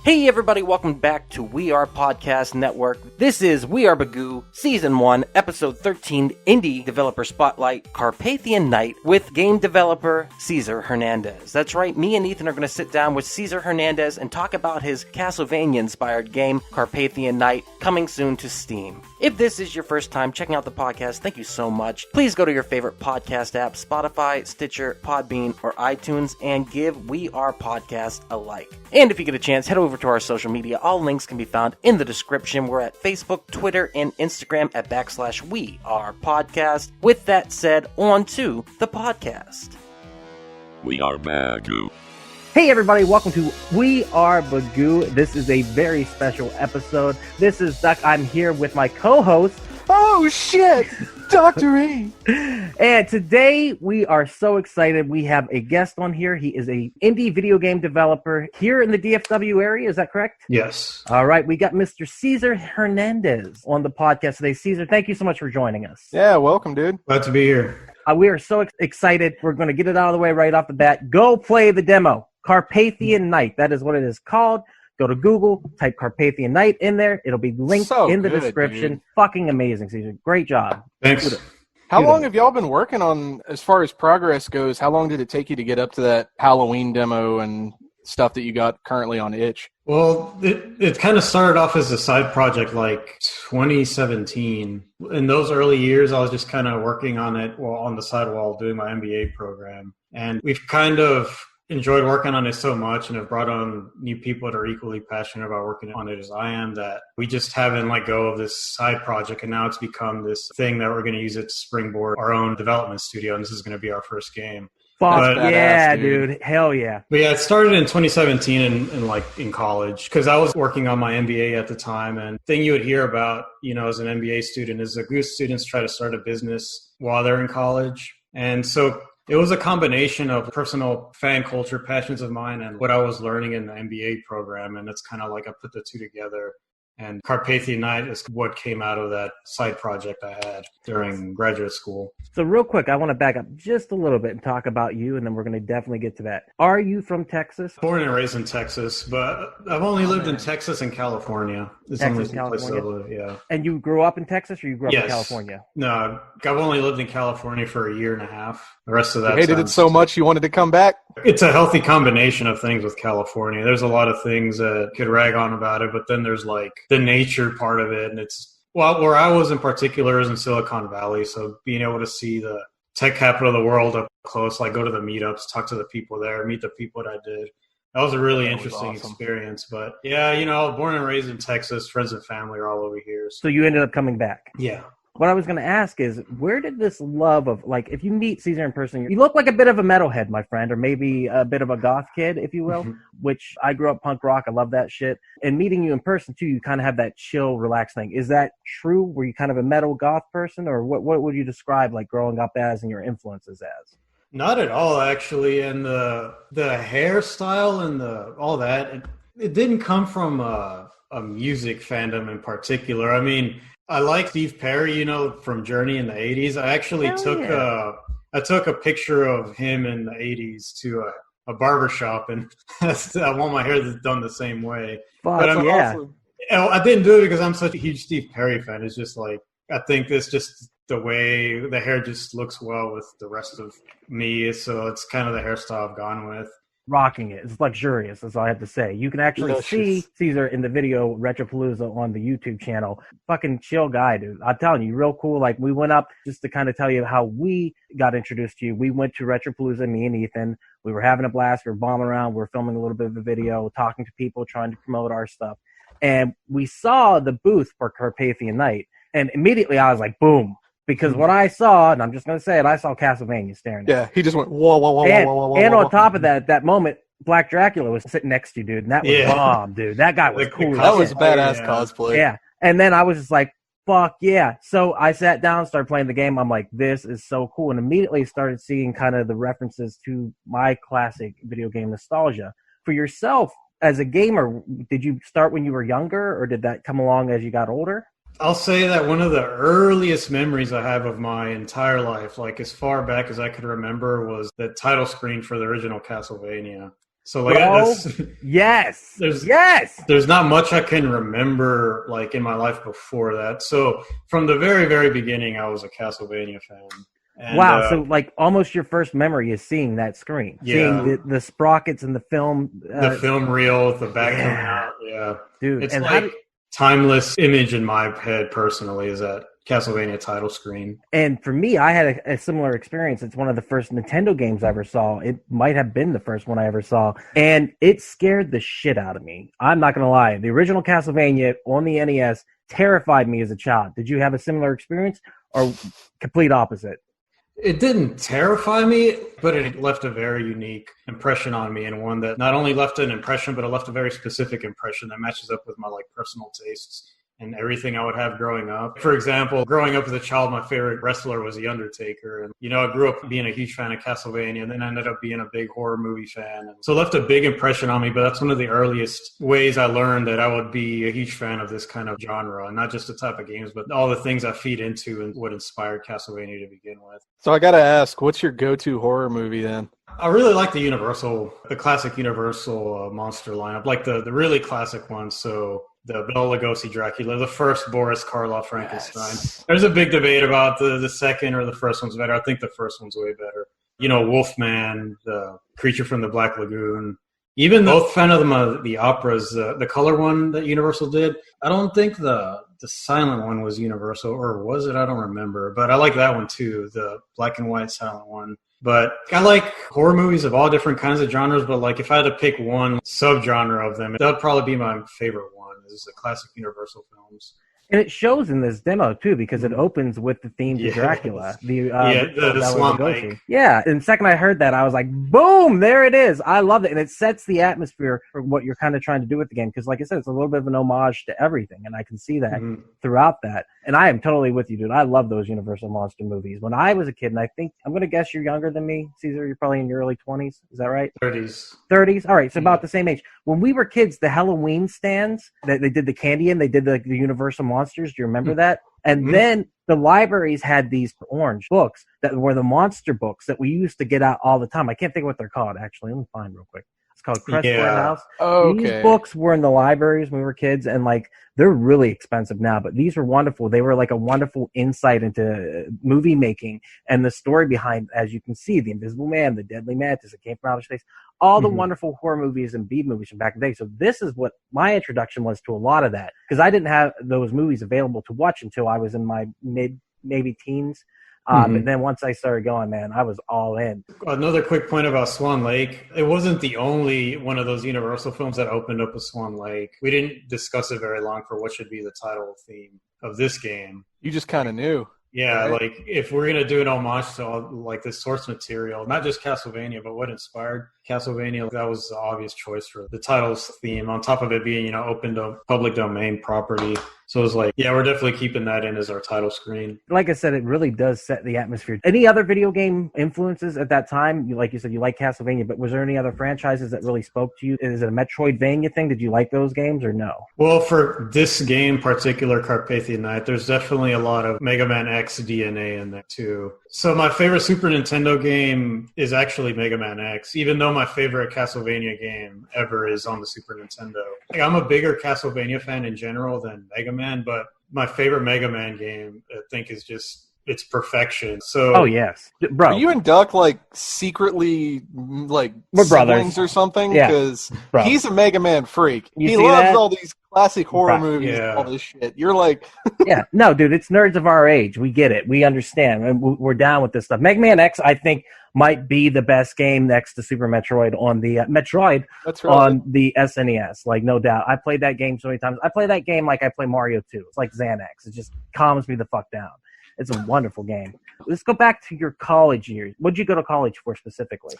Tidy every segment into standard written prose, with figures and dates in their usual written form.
Hey everybody, welcome back to We Are Podcast Network. This is We Are Bagu, Season 1, Episode 13, Indie Developer Spotlight, Carpathian Night, with game developer Cesar Hernandez. That's right, me and Ethan are going to sit down with Cesar Hernandez and talk about his Castlevania-inspired game, Carpathian Night, coming soon to Steam. If this is your first time checking out the podcast, thank you so much. Please go to your favorite podcast app, Spotify, Stitcher, Podbean, or iTunes, and give We Are Podcast a like. And if you get a chance, head over to our social media. All links can be found in the description. We're at Facebook, Twitter, and Instagram at /We Are Podcast. With that said, on to the podcast. We Are Bagu. Hey everybody, welcome to We Are Bagu. This is a very special episode. This is Duck. I'm here with my co-host. Oh shit! Dr. E! And today we are so excited. We have a guest on here. He is a indie video game developer here in the DFW area. Is that correct? Yes. All right. We got Mr. Cesar Hernandez on the podcast today. Cesar, thank you so much for joining us. Yeah, welcome, dude. Glad to be here. We are so excited. We're going to get it out of the way right off the bat. Go play the demo. Carpathian Night. That is what it is called. Go to Google, type Carpathian Night in there. It'll be linked in the description. Dude. Fucking amazing, Cesar. Great job. Thanks. How long have y'all been working on, as far as progress goes, how long did it take you to get up to that Halloween demo and stuff that you got currently on itch? Well, it kind of started off as a side project like 2017. In those early years, I was just kind of working on it on the side while doing my MBA program. And we've kind of enjoyed working on it so much and have brought on new people that are equally passionate about working on it as I am, that we just haven't let go of this side project. And now it's become this thing that we're going to use it to springboard our own development studio. And this is going to be our first game. Fuck yeah, dude. Hell yeah. But yeah, it started in 2017 in college, because I was working on my MBA at the time. And the thing you would hear about, as an MBA student is that good students try to start a business while they're in college. And so it was a combination of personal fan culture passions of mine and what I was learning in the MBA program. And it's kind of like I put the two together. And Carpathian Night is what came out of that side project I had during graduate school. So real quick, I want to back up just a little bit and talk about you, and then we're going to definitely get to that. Are you from Texas? Born and raised in Texas, but I've only lived in Texas and California. It's Texas, only California? place I live, yeah. And you grew up in Texas, or you grew up in Yes. California? No, I've only lived in California for a year and a half. The rest of that You hated it so much you wanted to come back? It's a healthy combination of things with California. There's a lot of things that could rag on about it, but then there's like the nature part of it. And it's, well, where I was in particular is in Silicon Valley. So being able to see the tech capital of the world up close, like go to the meetups, talk to the people there, meet the people that I did. That was a really interesting experience. But yeah, born and raised in Texas, friends and family are all over here. So you ended up coming back? Yeah. What I was going to ask is, where did this love of, like, if you meet Cesar in person, you look like a bit of a metalhead, my friend, or maybe a bit of a goth kid, if you will, which I grew up punk rock. I love that shit. And meeting you in person, too, you kind of have that chill, relaxed thing. Is that true? Were you kind of a metal goth person, or what would you describe, like, growing up as and your influences as? Not at all, actually. And the hairstyle and all that, it didn't come from a music fandom in particular. I mean, I like Steve Perry, from Journey in the 80s. I actually took a picture of him in the 80s to a barbershop, and I want my hair done the same way. But I didn't do it because I'm such a huge Steve Perry fan. It's just like, I think it's just the way the hair just looks well with the rest of me. So it's kind of the hairstyle I've gone with. Rocking it. It's luxurious, that's all I have to say. You can actually see Cesar in the video Retropalooza on the YouTube channel. Fucking chill guy, dude. I'm telling you, real cool. Like, we went up, just to kind of tell you how we got introduced to you. We went to Retropalooza, me and Ethan. We were having a blast. We were bombing around. We were filming a little bit of a video, talking to people, trying to promote our stuff. And we saw the booth for Carpathian Night. And immediately I was like, boom. Because what I saw, and I'm just going to say it, I saw Castlevania staring at me. Yeah, he just went, whoa, whoa, whoa, and, whoa, whoa, whoa. And whoa, on top of that, at that moment, Black Dracula was sitting next to you, dude. And that was bomb, dude. That guy was cool. That was badass cosplay. Yeah. And then I was just like, fuck yeah. So I sat down, started playing the game. I'm like, this is so cool. And immediately started seeing kind of the references to my classic video game nostalgia. For yourself, as a gamer, did you start when you were younger, or did that come along as you got older? I'll say that one of the earliest memories I have of my entire life, like as far back as I could remember, was the title screen for the original Castlevania. So like Bro, that's yes, there's yes. there's not much I can remember like in my life before that. So from the very, very beginning, I was a Castlevania fan. And, Wow, so like almost your first memory is seeing that screen, seeing the sprockets in the film, the film reel with the back coming out. Yeah, dude. it's And like timeless image in my head personally is that Castlevania title screen. And for me, I had a similar experience. It's one of the first Nintendo games I ever saw. It might have been the first one I ever saw. And it scared the shit out of me. I'm not going to lie. The original Castlevania on the NES terrified me as a child. Did you have a similar experience or complete opposite? It didn't terrify me, but it left a very unique impression on me, and one that not only left an impression, but it left a very specific impression that matches up with my like personal tastes and everything I would have growing up. For example, growing up as a child, my favorite wrestler was The Undertaker. And, you know, I grew up being a huge fan of Castlevania, and then I ended up being a big horror movie fan. And so it left a big impression on me, but that's one of the earliest ways I learned that I would be a huge fan of this kind of genre, and not just the type of games, but all the things I feed into and what inspired Castlevania to begin with. So I got to ask, what's your go-to horror movie then? I really like the classic Universal monster lineup, like the really classic ones. So the Bela Lugosi Dracula, the first Boris Karloff Frankenstein. Yes. There's a big debate about the second or the first one's better. I think the first one's way better. You know, Wolfman, the Creature from the Black Lagoon. Even both fan of the operas, the color one that Universal did. I don't think the silent one was Universal, or was it? I don't remember. But I like that one too, the black and white silent one. But I like horror movies of all different kinds of genres, but like if I had to pick one subgenre of them, that would probably be my favorite one, is the classic Universal films. And it shows in this demo too, because it opens with the theme to Dracula. The Swamp Lake. Yeah, and the second I heard that, I was like, boom, there it is. I love it. And it sets the atmosphere for what you're kind of trying to do with the game. Because like I said, it's a little bit of an homage to everything. And I can see that throughout that. And I am totally with you, dude. I love those Universal Monster movies. When I was a kid, and I think, I'm going to guess you're younger than me, Cesar, you're probably in your early 20s. Is that right? 30s. 30s? All right, so about the same age. When we were kids, the Halloween stands that they did the candy in, they did the Universal Monsters. Do you remember that? And then the libraries had these orange books that were the monster books that we used to get out all the time. I can't think of what they're called, actually. Let me find real quick. It's called Crest House. Oh, okay. These books were in the libraries when we were kids, and like they're really expensive now, but these were wonderful. They were like a wonderful insight into movie making and the story behind, as you can see, The Invisible Man, The Deadly Mantis, It Came from Outer Space, all the wonderful horror movies and B movies from back in the day. So this is what my introduction was to a lot of that, because I didn't have those movies available to watch until I was in my maybe teens. But then once I started going, man, I was all in. Another quick point about Swan Lake. It wasn't the only one of those Universal films that opened up with Swan Lake. We didn't discuss it very long for what should be the title theme of this game. You just kind of knew. Yeah, right? like if we're going to do an homage to all, like the source material, not just Castlevania, but what inspired Castlevania, that was the obvious choice for the title's theme, on top of it being, open to public domain property. So it was like, yeah, we're definitely keeping that in as our title screen. Like I said, it really does set the atmosphere. Any other video game influences at that time? Like you said, you like Castlevania, but was there any other franchises that really spoke to you? Is it a Metroidvania thing? Did you like those games or no? Well, for this game, particular Carpathian Night, there's definitely a lot of Mega Man X DNA in there too. So my favorite Super Nintendo game is actually Mega Man X, even though my favorite Castlevania game ever is on the Super Nintendo. Like, I'm a bigger Castlevania fan in general than Mega Man, but my favorite Mega Man game, I think, is just its perfection. So, oh yes, bro. Are you and Duck like secretly like we're siblings brothers or something? Yeah. Because he's a Mega Man freak. You he see loves that? all these classic horror Right. movies Yeah. and all this shit. You're like, yeah, no, dude, it's nerds of our age. We get it. We understand. And we're down with this stuff. Mega Man X, I think, might be the best game next to Super Metroid on the that's right. on the SNES. Like, no doubt. I played that game so many times. I play that game like I play Mario 2. It's like Xanax. It just calms me the fuck down. It's a wonderful game. Let's go back to your college years. What did you go to college for specifically?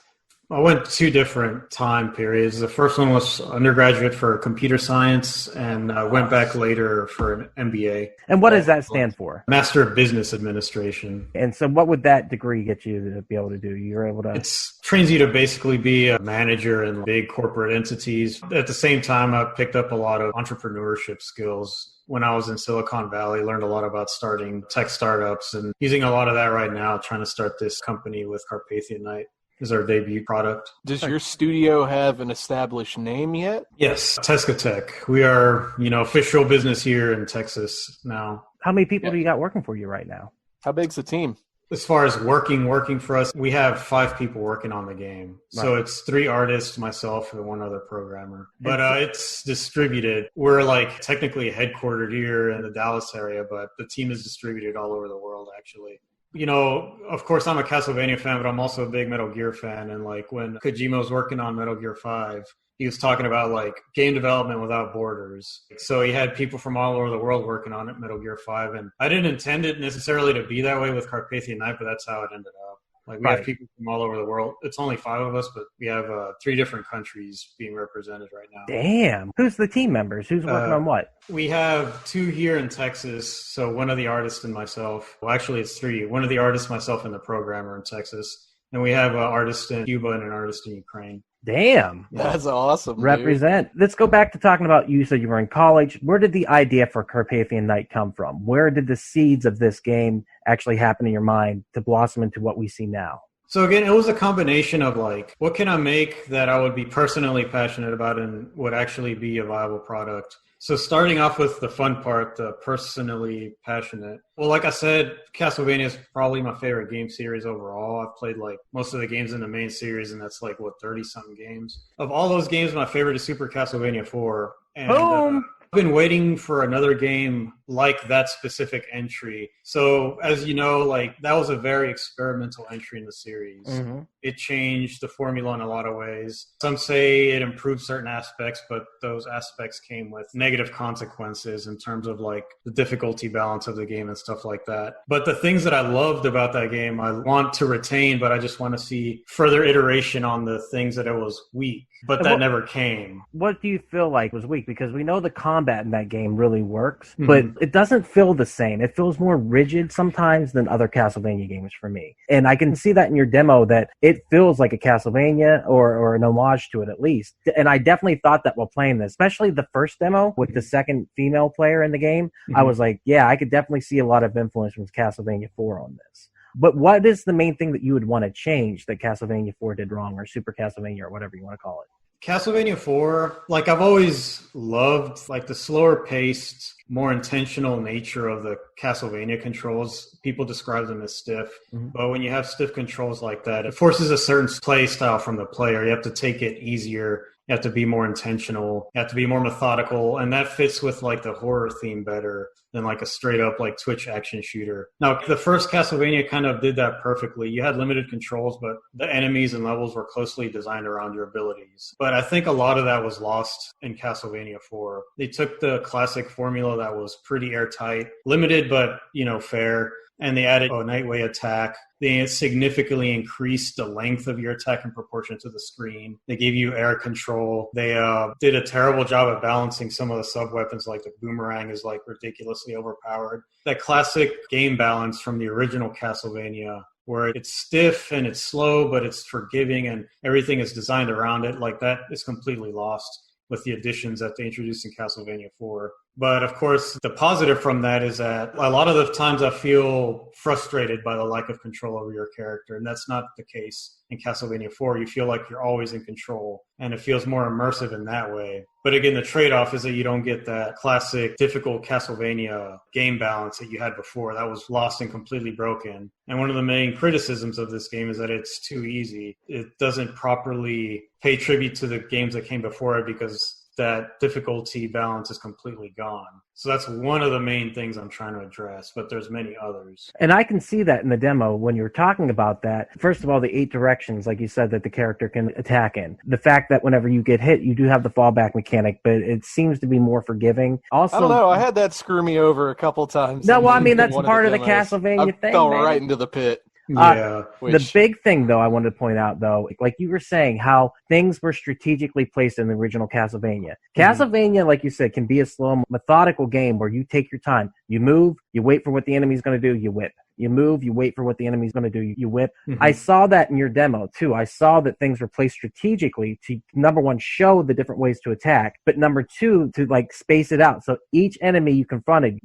I went 2 different time periods. The first one was undergraduate for computer science, and I went back later for an MBA. And what does that stand for? Master of Business Administration. And so what would that degree get you to be able to do? You're able to... It trains you to basically be a manager in big corporate entities. At the same time, I picked up a lot of entrepreneurship skills. When I was in Silicon Valley, learned a lot about starting tech startups and using a lot of that right now, trying to start this company with Carpathian Night. is our debut product. Does your studio have an established name yet? Yes, Tesca Tech. We are, official business here in Texas now. How many people do you got working for you right now? How big's the team? As far as working for us, we have 5 people working on the game. Right. So it's 3 artists, myself, and 1 other programmer. But it's distributed. We're like technically headquartered here in the Dallas area, but the team is distributed all over the world, actually. Of course, I'm a Castlevania fan, but I'm also a big Metal Gear fan. And like when Kojima was working on Metal Gear 5, he was talking about like game development without borders. So he had people from all over the world working on it, Metal Gear 5. And I didn't intend it necessarily to be that way with Carpathian Night, but that's how it ended up. Like we have people from all over the world. It's only 5 of us, but we have 3 different countries being represented right now. Damn. Who's the team members? Who's working on what? We have 2 here in Texas. So one of the artists and myself. Well, actually it's 3. One of the artists, myself, and the programmer in Texas. And we have an artist in Cuba and an artist in Ukraine. Damn. That's awesome. Represent. Dude. Let's go back to talking about you said you were in college. Where did the idea for Carpathian Night come from? Where did the seeds of this game actually happen in your mind to blossom into what we see now? So again, it was a combination of like, what can I make that I would be personally passionate about and would actually be a viable product? So starting off with the fun part, the personally passionate. Well, like I said, Castlevania is probably my favorite game series overall. I've played like most of the games in the main series, and that's like, 30-something games. Of all those games, my favorite is Super Castlevania 4. And, Boom! I've been waiting for another game like that specific entry. So as you know, like that was a very experimental entry in the series. Mm-hmm. It changed the formula in a lot of ways. Some say it improved certain aspects, but those aspects came with negative consequences in terms of like the difficulty balance of the game and stuff like that. But the things that I loved about that game, I want to retain, but I just want to see further iteration on the things that it was weak. But that never came. What do you feel like was weak? Because we know the combat in that game really works, but it doesn't feel the same. It feels more rigid sometimes than other Castlevania games for me. And I can see that in your demo that it feels like a Castlevania or an homage to it at least. And I definitely thought that while playing this, especially the first demo with the second female player in the game, I was like, yeah, I could definitely see a lot of influence from Castlevania 4 on this. But what is the main thing that you would want to change that Castlevania 4 did wrong, or Super Castlevania, or whatever you want to call it? Castlevania 4, like I've always loved like the slower paced, more intentional nature of the Castlevania controls. People describe them as stiff, but when you have stiff controls like that, it forces a certain play style from the player. You have to take it easier. You have to be more intentional. You have to be more methodical. And that fits with like the horror theme better than like a straight up like Twitch action shooter. Now, the first Castlevania kind of did that perfectly. You had limited controls, but the enemies and levels were closely designed around your abilities. But I think a lot of that was lost in Castlevania 4. They took the classic formula that was pretty airtight, limited, but, fair. And they added a Nightway attack. They significantly increased the length of your attack in proportion to the screen. They gave you air control. They did a terrible job of balancing some of the sub-weapons, like the boomerang is like ridiculously overpowered. That classic game balance from the original Castlevania, where it's stiff and it's slow, but it's forgiving and everything is designed around it, like that is completely lost with the additions that they introduced in Castlevania 4. But of course, the positive from that is that a lot of the times I feel frustrated by the lack of control over your character. And that's not the case in Castlevania 4. You feel like you're always in control and it feels more immersive in that way. But again, the trade-off is that you don't get that classic, difficult Castlevania game balance that you had before. That was lost and completely broken. And one of the main criticisms of this game is that it's too easy. It doesn't properly pay tribute to the games that came before it because that difficulty balance is completely gone. So that's one of the main things I'm trying to address, but there's many others. And I can see that in the demo when you're talking about that. First of all, the 8 directions, like you said, that the character can attack in. The fact that whenever you get hit, you do have the fallback mechanic, but it seems to be more forgiving. Also, I don't know. I had that screw me over a couple times. No, well, I mean, that's part of the Castlevania thing. I fell right into the pit. Yeah. The big thing, though, I wanted to point out, though, like you were saying, how things were strategically placed in the original Castlevania. Castlevania, like you said, can be a slow, methodical game where you take your time. You move, you wait for what the enemy's going to do, you whip. You move, you wait for what the enemy's going to do, you whip. Mhm. I saw that in your demo too. I saw that things were placed strategically to, number one, show the different ways to attack, but number two, to like space it out. So each enemy you confronted.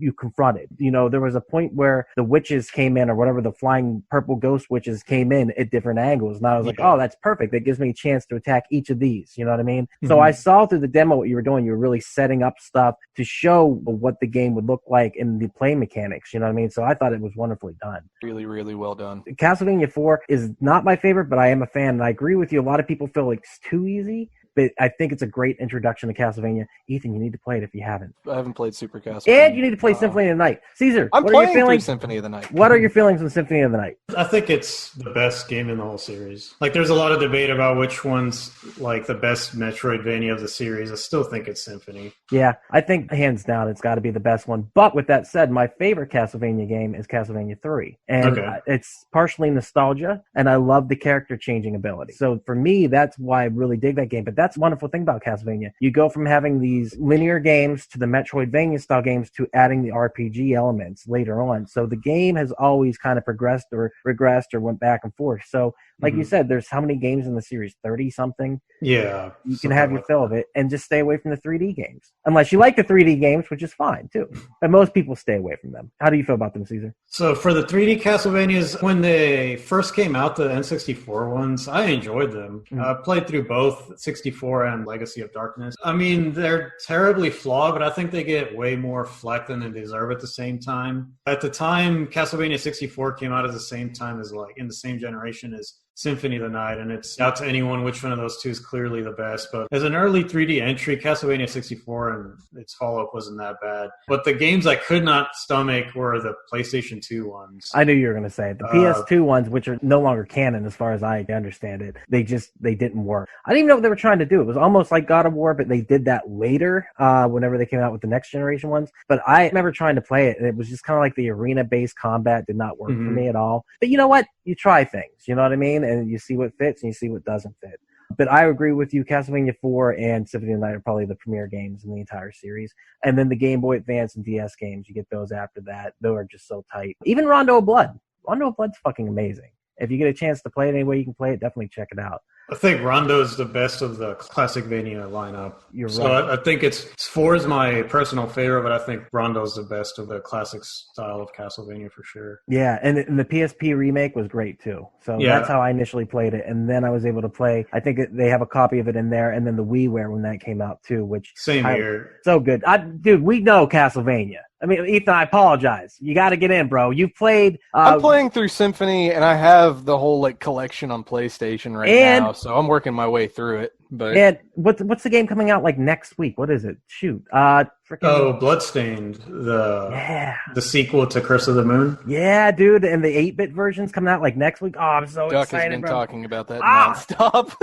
You know, there was a point where the witches came in, or whatever, the flying purple ghost witches came in at different angles. And I was like, oh, that's perfect. That gives me a chance to attack each of these. You know what I mean? So I saw through the demo what you were doing. You were really setting up stuff to show what the game would look like in the play mechanics. You know what I mean? So I thought it was wonderfully done. Really, really well done. Castlevania 4 is not my favorite, but I am a fan. And I agree with you. A lot of people feel like it's too easy. But I think it's a great introduction to Castlevania. Ethan, you need to play it if you haven't. I haven't played Super Castlevania. And you need to play Symphony of the Night. Caesar, I'm what are your playing through feelings? Symphony of the Night. What are your feelings on Symphony of the Night? I think it's the best game in the whole series. Like, there's a lot of debate about which one's like the best Metroidvania of the series. I still think it's Symphony. Yeah, I think hands down it's got to be the best one. But with that said, my favorite Castlevania game is Castlevania 3. And it's partially nostalgia, and I love the character changing ability. So for me, that's why I really dig that game. But that's the wonderful thing about Castlevania. You go from having these linear games to the Metroidvania style games to adding the RPG elements later on. So the game has always kind of progressed or regressed or went back and forth. So like you said, there's how many games in the series? 30 something? Yeah. You can have your fill of it and just stay away from the 3D games. Unless you like the 3D games, which is fine too. But most people stay away from them. How do you feel about them, Caesar? So for the 3D Castlevanias, when they first came out, the N64 ones, I enjoyed them. I played through both 64 and Legacy of Darkness. I mean, they're terribly flawed, but I think they get way more flack than they deserve at the same time. At the time, Castlevania 64 came out at the same time as, like, in the same generation as Symphony of the Night, and it's out to anyone which one of those two is clearly the best. But as an early 3D entry, Castlevania 64 and its follow-up wasn't that bad. But the games I could not stomach were the PlayStation 2 ones. I knew you were going to say it. The PS2 ones, which are no longer canon as far as I understand it, they didn't work. I didn't even know what they were trying to do. It was almost like God of War, but they did that later whenever they came out with the next generation ones. But I remember trying to play it, and it was just kind of like the arena-based combat did not work for me at all. But you know what? You try things, you know what I mean? And you see what fits and you see what doesn't fit. But I agree with you. Castlevania 4 and Symphony of the Night are probably the premier games in the entire series. And then the Game Boy Advance and DS games, you get those after that. Those are just so tight. Even Rondo of Blood. Rondo of Blood's fucking amazing. If you get a chance to play it any way you can play it, definitely check it out. I think Rondo is the best of the Classicvania lineup. You're right. So I think 4 is my personal favorite, but I think Rondo is the best of the classic style of Castlevania for sure. Yeah, and the PSP remake was great too. So that's how I initially played it, and then I was able to play. I think they have a copy of it in there, and then the WiiWare when that came out too, which same here. So good, dude. We know Castlevania. I mean, Ethan, I apologize. You got to get in, bro. You've played. I'm playing through Symphony, and I have the whole collection on PlayStation now, so I'm working my way through it. But and what's the game coming out like next week? What is it? Shoot, Bloodstained, the sequel to Curse of the Moon. Yeah, dude, and the 8-bit version's coming out like next week. Oh, I'm so Duck excited, has been bro. talking about that nonstop.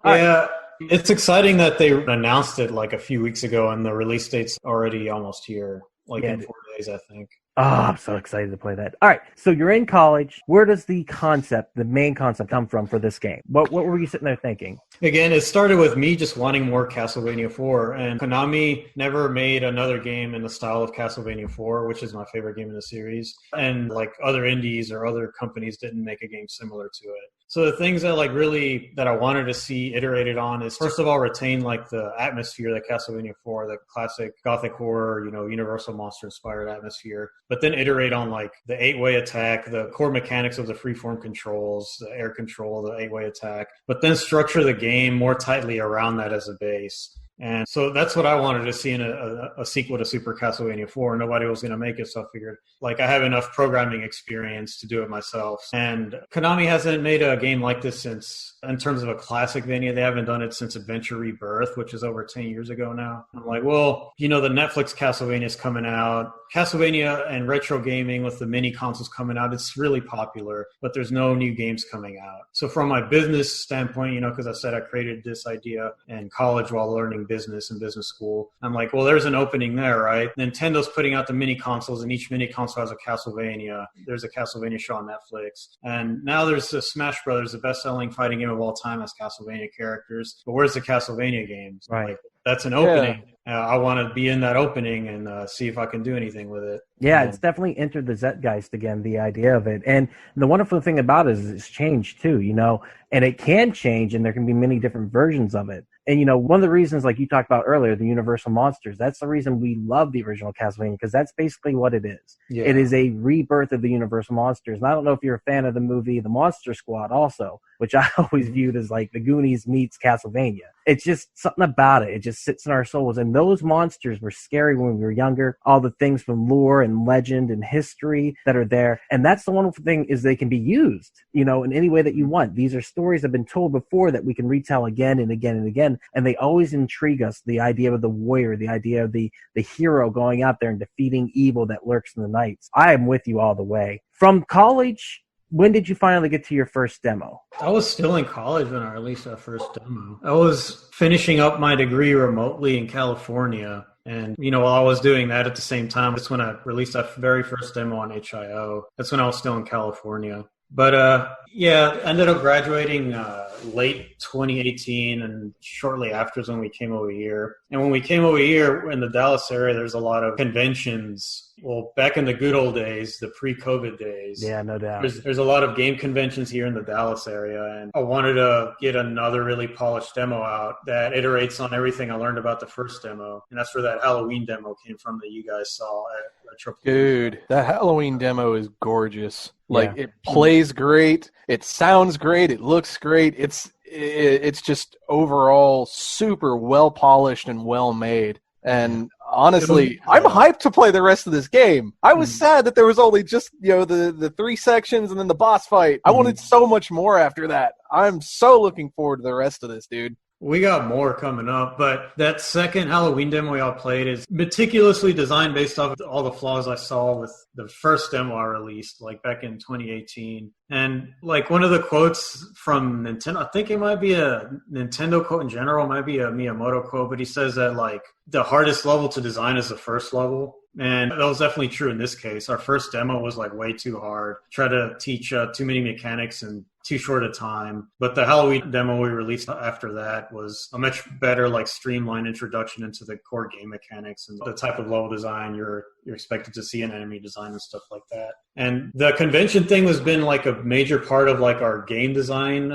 Yeah. It's exciting that they announced it like a few weeks ago, and the release date's already almost here, in 4 days, I think. Oh, I'm so excited to play that. All right, so you're in college. Where does the main concept come from for this game? What were you sitting there thinking? Again, it started with me just wanting more Castlevania 4, and Konami never made another game in the style of Castlevania 4, which is my favorite game in the series. And like other indies or other companies didn't make a game similar to it. So the things that that I wanted to see iterated on is, first of all, retain like the atmosphere that Castlevania 4, the classic gothic horror, Universal monster inspired atmosphere, but then iterate on like the 8-way attack, the core mechanics of the freeform controls, the air control, the 8-way attack, but then structure the game more tightly around that as a base. And so that's what I wanted to see in a sequel to Super Castlevania 4. Nobody was going to make it, so I figured, I have enough programming experience to do it myself. And Konami hasn't made a game like this since, in terms of a Classicvania, they haven't done it since Adventure Rebirth, which is over 10 years ago now. I'm like, well, the Netflix Castlevania is coming out. Castlevania and retro gaming with the mini consoles coming out, it's really popular, but there's no new games coming out. So from my business standpoint, because I said I created this idea in college while learning business and business school, I'm like, well, there's an opening there, right? Nintendo's putting out the mini consoles, and each mini console has a Castlevania. There's a Castlevania show on Netflix. And now there's the Smash Brothers, the best-selling fighting game of all time, has Castlevania characters. But where's the Castlevania games? Right. That's an opening. I want to be in that opening and see if I can do anything with it. Yeah, it's definitely entered the Zeitgeist again, the idea of it. And the wonderful thing about it is it's changed too, and it can change and there can be many different versions of it. And, one of the reasons, like you talked about earlier, the Universal Monsters, that's the reason we love the original Castlevania, because that's basically what it is. Yeah. It is a rebirth of the Universal Monsters. And I don't know if you're a fan of the movie The Monster Squad also, which I always viewed as like the Goonies meets Castlevania. It's just something about it. It just sits in our souls. And those monsters were scary when we were younger. All the things from lore and legend and history that are there. And that's the wonderful thing, is they can be used, in any way that you want. These are stories that have been told before that we can retell again and again and again. And they always intrigue us. The idea of the warrior, the idea of the hero going out there and defeating evil that lurks in the nights. I am with you all the way. From college, when did you finally get to your first demo? I was still in college when I released that first demo. I was finishing up my degree remotely in California. And, while I was doing that at the same time, that's when I released that very first demo on HIO. That's when I was still in California. But, I ended up graduating late 2018, and shortly after is when we came over here. And when we came over here in the Dallas area, there's a lot of conventions. Well, back in the good old days, the pre-COVID days. Yeah, no doubt. There's a lot of game conventions here in the Dallas area, and I wanted to get another really polished demo out that iterates on everything I learned about the first demo. And that's where that Halloween demo came from that you guys saw at Retro. Dude, that Halloween demo is gorgeous. Like, it plays great, it sounds great, it looks great. It's just overall super well polished and well made. And honestly, I'm hyped to play the rest of this game. I was sad that there was only just, the 3 sections and then the boss fight. I wanted so much more after that. I'm so looking forward to the rest of this, dude. We got more coming up, but that second Halloween demo we all played is meticulously designed based off of all the flaws I saw with the first demo I released, like back in 2018. And like one of the quotes from Nintendo, I think it might be a Nintendo quote in general, might be a Miyamoto quote, but he says that like the hardest level to design is the first level. And that was definitely true in this case. Our first demo was like way too hard. Try to teach too many mechanics in too short a time. But the Halloween demo we released after that was a much better, like, streamlined introduction into the core game mechanics and the type of level design you're expected to see in enemy design and stuff like that. And the convention thing has been like a major part of like our game design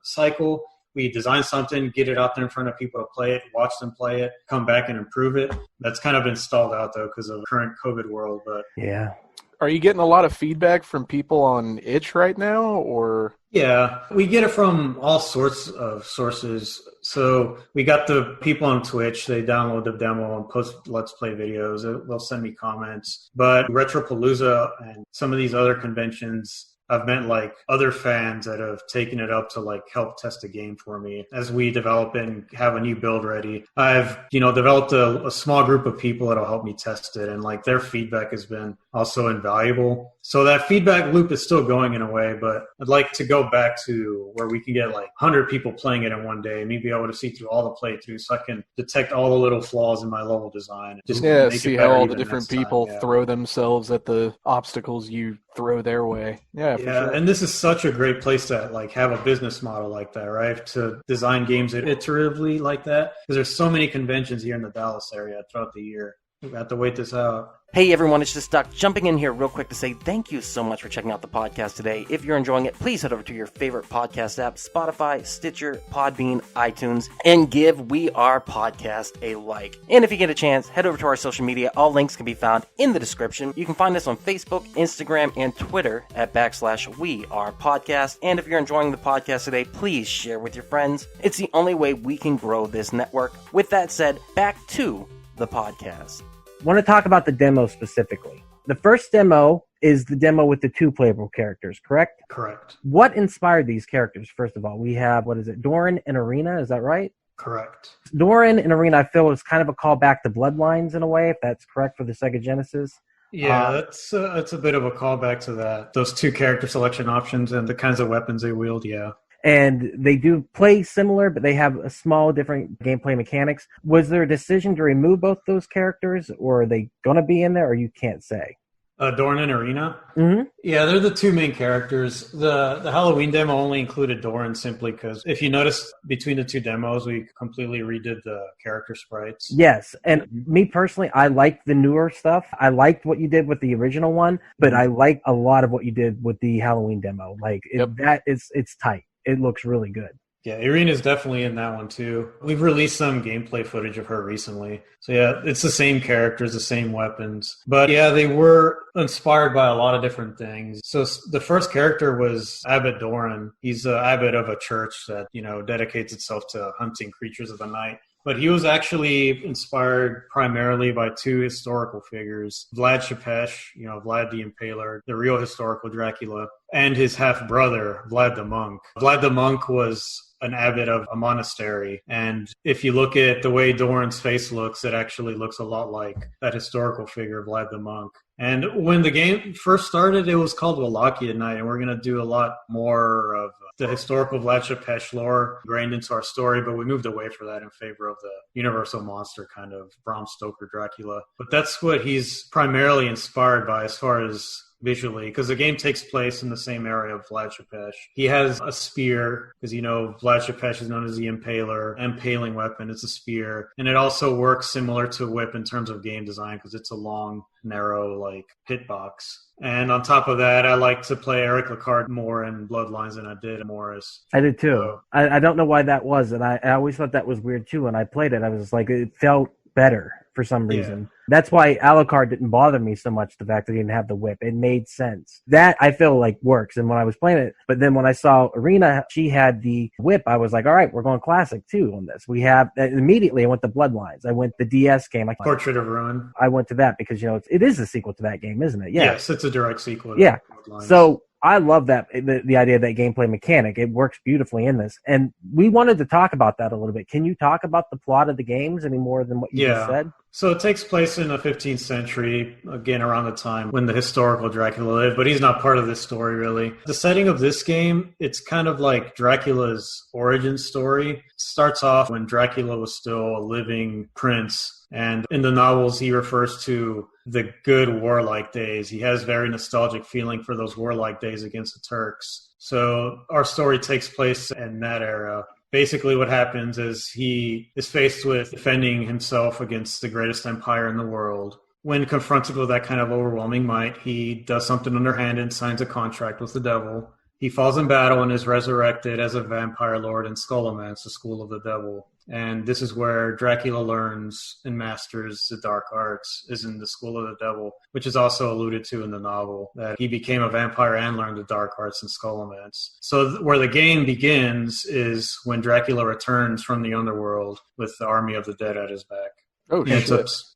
cycle. We design something, get it out there in front of people to play it, watch them play it, come back and improve it. That's kind of been stalled out, though, because of the current COVID world. But yeah. Are you getting a lot of feedback from people on itch right now, or? Yeah, we get it from all sorts of sources. So we got the people on Twitch, they download the demo and post Let's Play videos. They'll send me comments. But Retropalooza and some of these other conventions, I've met like other fans that have taken it up to like help test the game for me as we develop and have a new build ready. I've, developed a small group of people that'll help me test it, and like their feedback has been also invaluable. So that feedback loop is still going in a way, but I'd like to go back to where we can get like 100 people playing it in one day, maybe able to see through all the playthroughs so I can detect all the little flaws in my level design. Just see how all the different people throw themselves at the obstacles you throw their way. Yeah, for sure. And this is such a great place to like have a business model like that, right? To design games iteratively like that, because there's so many conventions here in the Dallas area throughout the year. We have to wait this out. Hey everyone, it's just Doc jumping in here real quick to say thank you so much for checking out the podcast today. If you're enjoying it, please head over to your favorite podcast app, Spotify, Stitcher, Podbean, iTunes, and give We Are Podcast a like. And if you get a chance, head over to our social media. All links can be found in the description. You can find us on Facebook, Instagram, and Twitter at /We Are Podcast. And if you're enjoying the podcast today, please share with your friends. It's the only way we can grow this network. With that said, back to the podcast. I want to talk about the demo specifically. The first demo is the demo with the 2 playable characters, correct? Correct. What inspired these characters, first of all? We have, Doran and Arena, is that right? Correct. Doran and Arena, I feel, is kind of a callback to Bloodlines in a way, if that's correct for the Sega Genesis. Yeah, that's a bit of a callback to that. Those 2 character selection options and the kinds of weapons they wield, yeah. And they do play similar, but they have a small different gameplay mechanics. Was there a decision to remove both those characters, or are they going to be in there, or you can't say? Dorn and Arena. Mm-hmm. Yeah, they're the two main characters. The Halloween demo only included Doran simply because if you notice between the two demos, we completely redid the character sprites. Yes, and me personally, I like the newer stuff. I liked what you did with the original one, but I like a lot of what you did with the Halloween demo. Like it's tight. It looks really good. Yeah, Irina's definitely in that one too. We've released some gameplay footage of her recently. So yeah, it's the same characters, the same weapons. But yeah, they were inspired by a lot of different things. So the first character was Abbot Doran. He's an abbot of a church that, dedicates itself to hunting creatures of the night. But he was actually inspired primarily by two historical figures, Vlad Shpesh, Vlad the Impaler, the real historical Dracula, and his half-brother, Vlad the Monk. Vlad the Monk was an abbot of a monastery. And if you look at the way Doran's face looks, it actually looks a lot like that historical figure, Vlad the Monk. And when the game first started, it was called Wallachia Night, and we're going to do a lot more of the historical Vlad Shpesh lore ingrained into our story, but we moved away from that in favor of the universal monster kind of Bram Stoker Dracula. But that's what he's primarily inspired by as far as visually, because the game takes place in the same area of Vlad Shpesh. He has a spear, because Vlad Shpesh is known as the Impaler, impaling weapon. It's a spear, and it also works similar to Whip in terms of game design, because it's a long, narrow, hitbox. And on top of that, I like to play Eric Lecard more in Bloodlines than I did in Morris. I did too. I don't know why that was, and I always thought that was weird too. When I played it, I was like, it felt better for some reason. Yeah. That's why Alucard didn't bother me so much, the fact that he didn't have the whip. It made sense. That, I feel like, works. And when I was playing it, but then when I saw Irina, she had the whip, I was like, all right, we're going classic, too, on this. Immediately, I went to Bloodlines. I went the DS game. Portrait of Ruin. I went to that because, it is a sequel to that game, isn't it? Yeah. Yes, it's a direct sequel to Bloodlines. So I love that, the idea of that gameplay mechanic. It works beautifully in this. And we wanted to talk about that a little bit. Can you talk about the plot of the games any more than what you just said? So it takes place in the 15th century, again, around the time when the historical Dracula lived, but he's not part of this story, really. The setting of this game, it's kind of like Dracula's origin story. It starts off when Dracula was still a living prince, and in the novels, he refers to the good warlike days. He has very nostalgic feeling for those warlike days against the Turks. So our story takes place in that era. Basically what happens is he is faced with defending himself against the greatest empire in the world. When confronted with that kind of overwhelming might, he does something underhanded and signs a contract with the devil. He falls in battle and is resurrected as a vampire lord in Scholomance, the school of the devil. And this is where Dracula learns and masters the dark arts, is in the school of the devil, which is also alluded to in the novel, that he became a vampire and learned the dark arts in Scholomance. So where the game begins is when Dracula returns from the underworld with the army of the dead at his back. Oh, shit.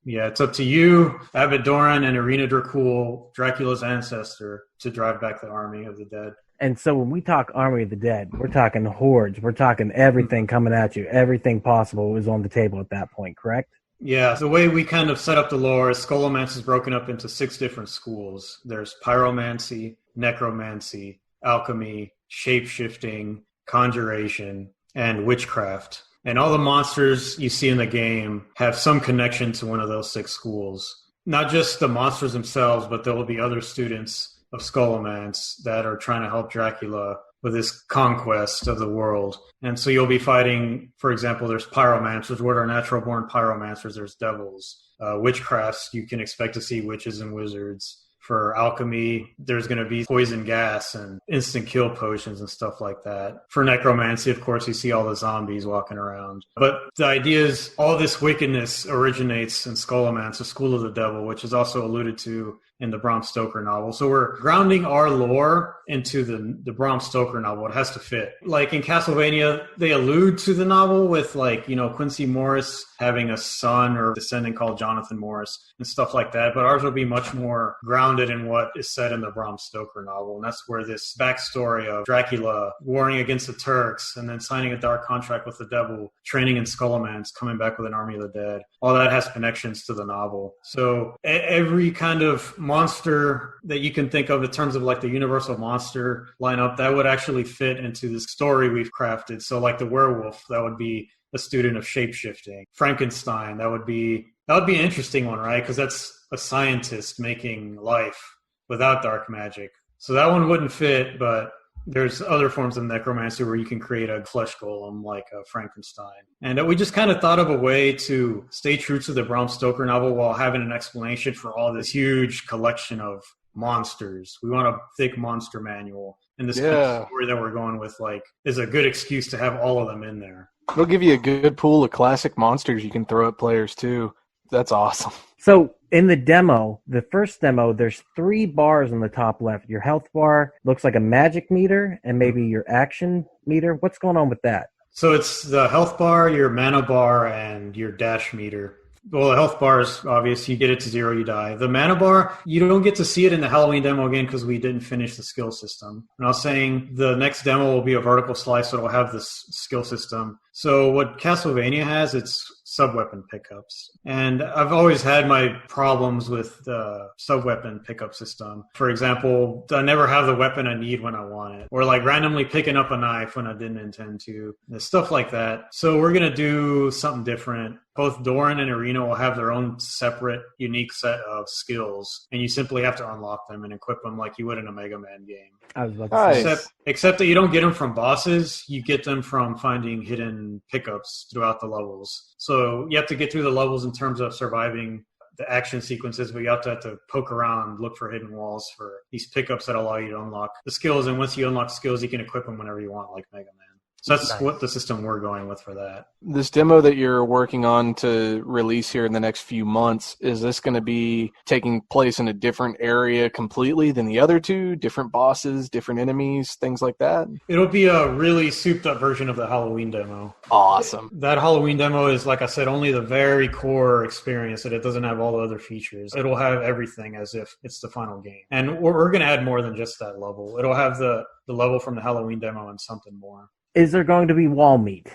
It's up to you, Abbot Doran, and Irina Dracul, Dracula's ancestor, to drive back the army of the dead. And so when we talk Army of the Dead, we're talking hordes. We're talking everything coming at you. Everything possible is on the table at that point, correct? Yeah, the way we kind of set up the lore is Scholomance is broken up into 6 different schools. There's pyromancy, necromancy, alchemy, shape-shifting, conjuration, and witchcraft. And all the monsters you see in the game have some connection to one of those 6 schools. Not just the monsters themselves, but there will be other students of Scholomance that are trying to help Dracula with his conquest of the world. And so you'll be fighting, for example, there's pyromancers. What are natural-born pyromancers? There's devils. Witchcrafts, you can expect to see witches and wizards. For alchemy, there's going to be poison gas and instant kill potions and stuff like that. For necromancy, of course, you see all the zombies walking around. But the idea is all this wickedness originates in Scholomance, the school of the devil, which is also alluded to in the Bram Stoker novel. So we're grounding our lore into the Bram Stoker novel. It has to fit. Like in Castlevania, they allude to the novel with Quincy Morris having a son or descendant called Jonathan Morris and stuff like that. But ours will be much more grounded in what is said in the Bram Stoker novel. And that's where this backstory of Dracula warring against the Turks and then signing a dark contract with the devil, training in Scholomance, coming back with an army of the dead. All that has connections to the novel. So every kind of monster that you can think of in terms of like the universal monster lineup, that would actually fit into this story we've crafted. So like the werewolf, that would be a student of shapeshifting. Frankenstein, that would be an interesting one, right? Because that's a scientist making life without dark magic. So that one wouldn't fit, but there's other forms of necromancy where you can create a flesh golem like a Frankenstein. And we just kind of thought of a way to stay true to the Bram Stoker novel while having an explanation for all this huge collection of monsters. We want a thick monster manual. And this kind of story that we're going with is a good excuse to have all of them in there. It'll give you a good pool of classic monsters you can throw at players too. That's awesome. So in the demo, the first demo, there's 3 bars on the top left. Your health bar looks like a magic meter and maybe your action meter. What's going on with that? So it's the health bar, your mana bar, and your dash meter. Well, the health bar is obvious. You get it to 0, you die. The mana bar, you don't get to see it in the Halloween demo again because we didn't finish the skill system. And I was saying the next demo will be a vertical slice, so it'll have this skill system. So what Castlevania has, it's sub-weapon pickups. And I've always had my problems with the sub-weapon pickup system. For example, I never have the weapon I need when I want it. Or randomly picking up a knife when I didn't intend to. And stuff like that. So we're going to do something different. Both Doran and Irina will have their own separate, unique set of skills. And you simply have to unlock them and equip them like you would in a Mega Man game. I was about to say. Except that you don't get them from bosses. You get them from finding hidden pickups throughout the levels. So you have to get through the levels in terms of surviving the action sequences, but you have to poke around, look for hidden walls for these pickups that allow you to unlock the skills. And once you unlock skills, you can equip them whenever you want, like Mega Man. So that's what the system we're going with for that. This demo that you're working on to release here in the next few months, is this going to be taking place in a different area completely than the other two? Different bosses, different enemies, things like that? It'll be a really souped-up version of the Halloween demo. Awesome. That Halloween demo is, like I said, only the very core experience, that it doesn't have all the other features. It'll have everything as if it's the final game. And we're going to add more than just that level. It'll have the level from the Halloween demo and something more. Is there going to be wall meat?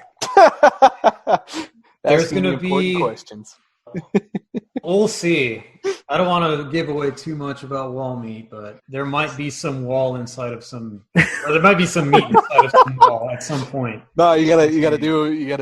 There's going to be questions. We'll see. I don't want to give away too much about wall meat, but there might be some wall inside of some, or there might be some meat inside of some wall at some point. No, you gotta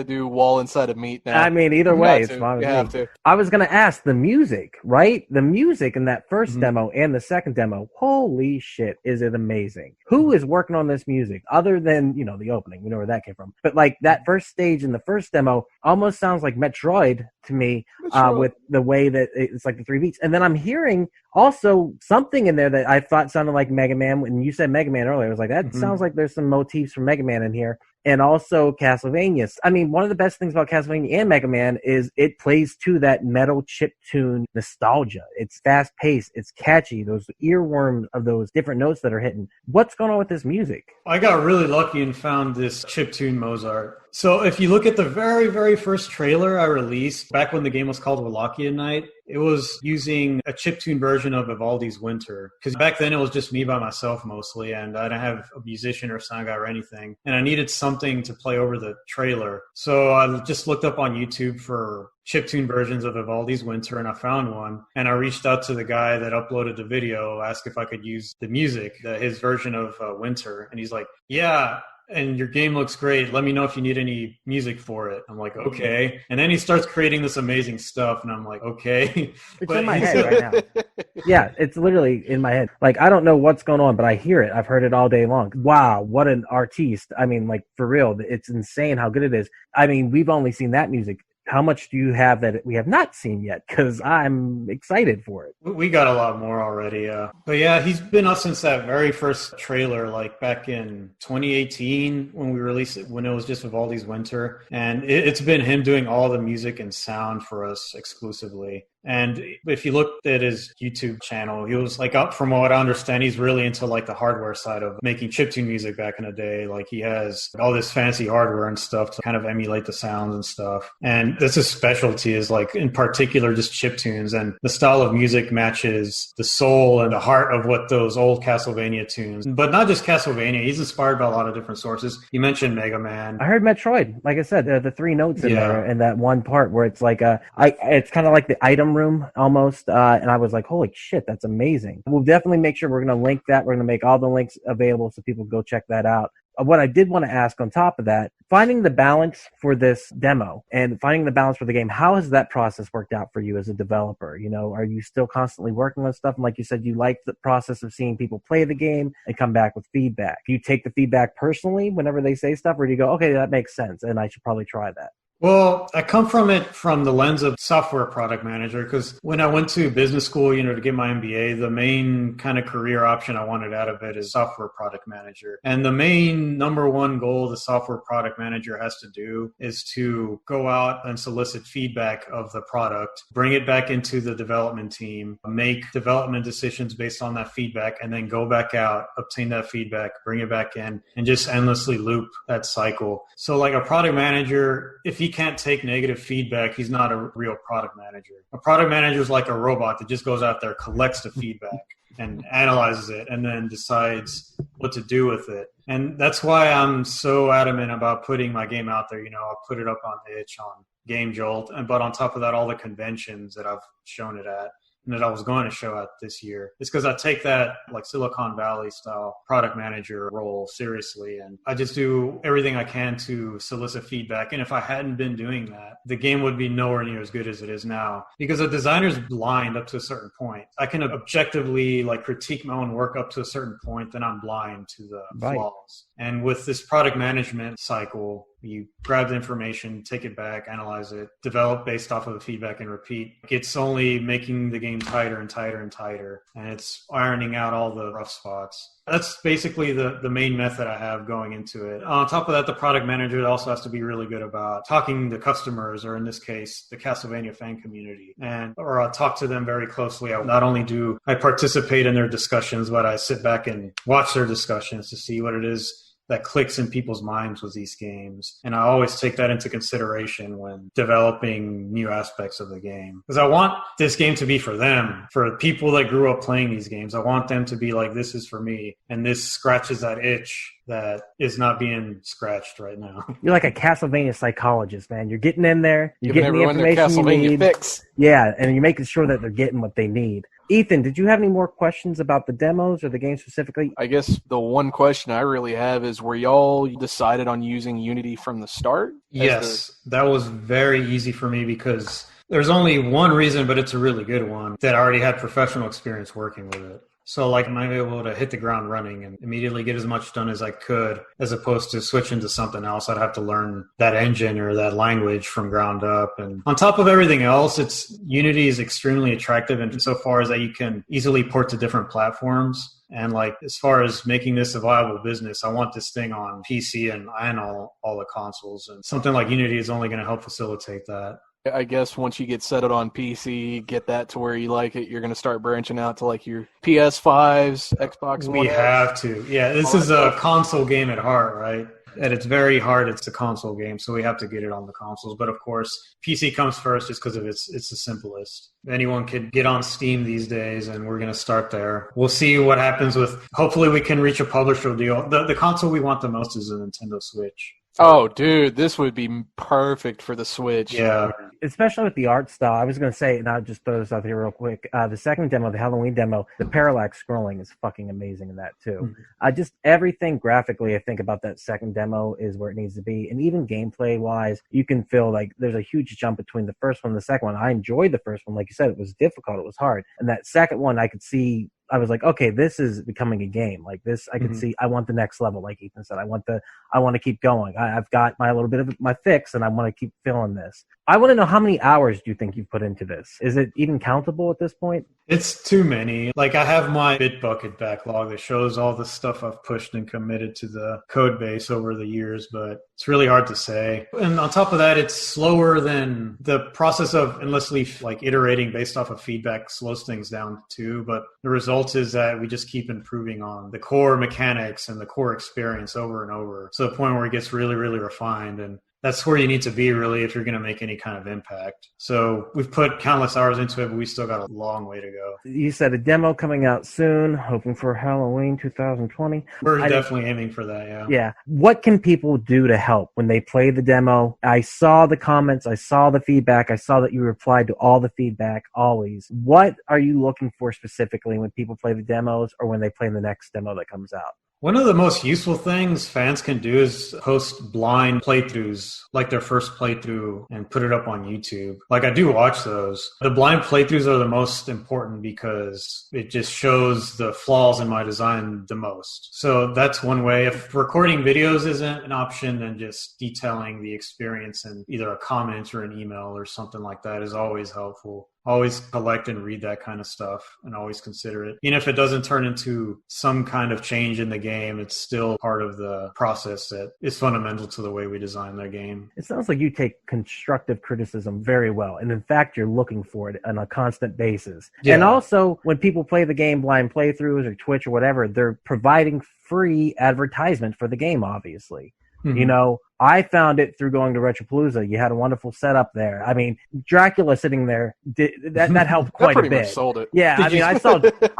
do wall inside of meat now. I mean, either way, it's fine. You have to. I was gonna ask the music, right? The music in that first demo and the second demo. Holy shit, is it amazing? Who is working on this music other than the opening? We know where that came from. But that first stage in the first demo almost sounds like Metroid to me, with the way that it's like the 3 beats. And then I'm hearing also something in there that I thought sounded like Mega Man. When you said Mega Man earlier, I was like, that sounds like there's some motifs from Mega Man in here. And also Castlevania. I mean, one of the best things about Castlevania and Mega Man is it plays to that metal chiptune nostalgia. It's fast-paced. It's catchy. Those earworms of those different notes that are hitting. What's going on with this music? I got really lucky and found this chiptune Mozart. So if you look at the very, very first trailer I released, back when the game was called Carpathian Night, it was using a chiptune version of Vivaldi's Winter. Because back then it was just me by myself mostly, and I didn't have a musician or sound guy or anything. And I needed something to play over the trailer. So I just looked up on YouTube for chiptune versions of Vivaldi's Winter, and I found one. And I reached out to the guy that uploaded the video, asked if I could use the music, his version of Winter. And he's like, yeah. And your game looks great. Let me know if you need any music for it. I'm like, okay. And then he starts creating this amazing stuff, and I'm like, okay. It's in my head right now. Yeah, it's literally in my head. I don't know what's going on, but I hear it. I've heard it all day long. Wow, what an artiste. I mean, for real, it's insane how good it is. I mean, we've only seen that music. How much do you have that we have not seen yet? Because I'm excited for it. We got a lot more already. But yeah, he's been up since that very first trailer, back in 2018 when we released it, when it was just Vivaldi's Winter. And it's been him doing all the music and sound for us exclusively. And if you looked at his YouTube channel, he was up from what I understand, he's really into the hardware side of making chiptune music back in the day. He has all this fancy hardware and stuff to kind of emulate the sounds and stuff. And that's his specialty, is in particular just chiptunes. And the style of music matches the soul and the heart of what those old Castlevania tunes. But not just Castlevania, he's inspired by a lot of different sources. You mentioned Mega Man. I heard Metroid. Like I said, the 3 notes in there, and that one part where it's it's kind of like the item room almost, and I was like, holy shit, that's amazing. We'll definitely make sure we're going to link that. We're going to make all the links available so people go check that out. what I did want to ask on top of that, finding the balance for this demo and finding the balance for the game, how has that process worked out for you as a developer? You know, are you still constantly working on stuff? And like you said, you like the process of seeing people play the game and come back with feedback. Do you take the feedback personally whenever they say stuff, or do you go, okay, that makes sense and I should probably try that? Well, I come from it from the lens of software product manager, because when I went to business school, to get my MBA, the main kind of career option I wanted out of it is software product manager. And the main number one goal the software product manager has to do is to go out and solicit feedback of the product, bring it back into the development team, make development decisions based on that feedback, and then go back out, obtain that feedback, bring it back in, and just endlessly loop that cycle. So like a product manager, if he can't take negative feedback, he's not a real product manager. A product manager is like a robot that just goes out there, collects the feedback and analyzes it, and then decides what to do with it. And that's why I'm so adamant about putting my game out there. I'll put it up on itch, on Game Jolt, but on top of that, all the conventions that I've shown it at and that I was going to show at this year. It's because I take that like Silicon Valley style product manager role seriously, and I just do everything I can to solicit feedback. And if I hadn't been doing that, the game would be nowhere near as good as it is now, because a designer's blind up to a certain point. I can objectively critique my own work up to a certain point, then I'm blind to the flaws. And with this product management cycle, you grab the information, take it back, analyze it, develop based off of the feedback, and repeat. It's only making the game tighter and tighter and tighter, and it's ironing out all the rough spots. That's basically the main method I have going into it. On top of that, the product manager also has to be really good about talking to customers, or in this case, the Castlevania fan community, or I'll talk to them very closely. Not only do I participate in their discussions, but I sit back and watch their discussions to see what it is that clicks in people's minds with these games. And I always take that into consideration when developing new aspects of the game. Because I want this game to be for them, for people that grew up playing these games. I want them to be like, this is for me. And this scratches that itch that is not being scratched right now. You're like a Castlevania psychologist, man. You're getting in there, you're giving getting the information you need. Fix. Yeah, and you're making sure that they're getting what they need. Ethan, did you have any more questions about the demos or the game specifically? I guess the one question I really have is, were y'all decided on using Unity from the start? Yes, that was very easy for me, because there's only one reason, but it's a really good one, that I already had professional experience working with it. So I'm able to hit the ground running and immediately get as much done as I could, as opposed to switching to something else. I'd have to learn that engine or that language from ground up. And on top of everything else, Unity is extremely attractive insofar as that you can easily port to different platforms. And as far as making this a viable business, I want this thing on PC and all the consoles. And something like Unity is only going to help facilitate that. I guess once you get settled on PC, get that to where you like it, you're going to start branching out to your PS5s, Xbox One. We have to. Yeah, this is a console game at heart, right? At its very heart, it's a console game, so we have to get it on the consoles. But of course, PC comes first just because it's the simplest. Anyone could get on Steam these days, and we're going to start there. We'll see what happens hopefully we can reach a publisher deal. The console we want the most is a Nintendo Switch. Oh, dude, this would be perfect for the Switch. Yeah. Especially with the art style. I was going to say, and I'll just throw this out here real quick. The second demo, the Halloween demo, the parallax scrolling is fucking amazing in that too. Mm-hmm. Just everything graphically, I think about that second demo is where it needs to be. And even gameplay-wise, you can feel there's a huge jump between the first one and the second one. I enjoyed the first one. Like you said, it was difficult. It was hard. And that second one, I could see, I was like, okay, this is becoming a game. Like this, I could see, I want the next level. Like Ethan said, I want to keep going. I've got my little bit of my fix, and I want to keep feeling this. I want to know, how many hours do you think you've put into this? Is it even countable at this point? It's too many. I have my Bitbucket backlog that shows all the stuff I've pushed and committed to the code base over the years, but it's really hard to say. And on top of that, it's slower than the process of endlessly iterating based off of feedback slows things down too. But the result is that we just keep improving on the core mechanics and the core experience over and over, to the point where it gets really, really refined. And that's where you need to be, really, if you're going to make any kind of impact. So we've put countless hours into it, but we still got a long way to go. You said a demo coming out soon, hoping for Halloween 2020. We're definitely aiming for that, yeah. Yeah. What can people do to help when they play the demo? I saw the comments. I saw the feedback. I saw that you replied to all the feedback, always. What are you looking for specifically when people play the demos, or when they play the next demo that comes out? One of the most useful things fans can do is post blind playthroughs, like their first playthrough, and put it up on YouTube. Like, I do watch those. The blind playthroughs are the most important because it just shows the flaws in my design the most. So that's one way. If recording videos isn't an option, then just detailing the experience in either a comment or an email or something like that is always helpful. Always collect and read that kind of stuff and always consider it. Even if it doesn't turn into some kind of change in the game, it's still part of the process that is fundamental to the way we design the game. It sounds like you take constructive criticism very well. And in fact, you're looking for it on a constant basis. Yeah. And also, when people play the game blind playthroughs or Twitch or whatever, they're providing free advertisement for the game, obviously. Mm-hmm. You know, I found it through going to Retropalooza. You had a wonderful setup there. I mean, Dracula sitting there, that helped quite a bit. Much sold it. Yeah, I mean, I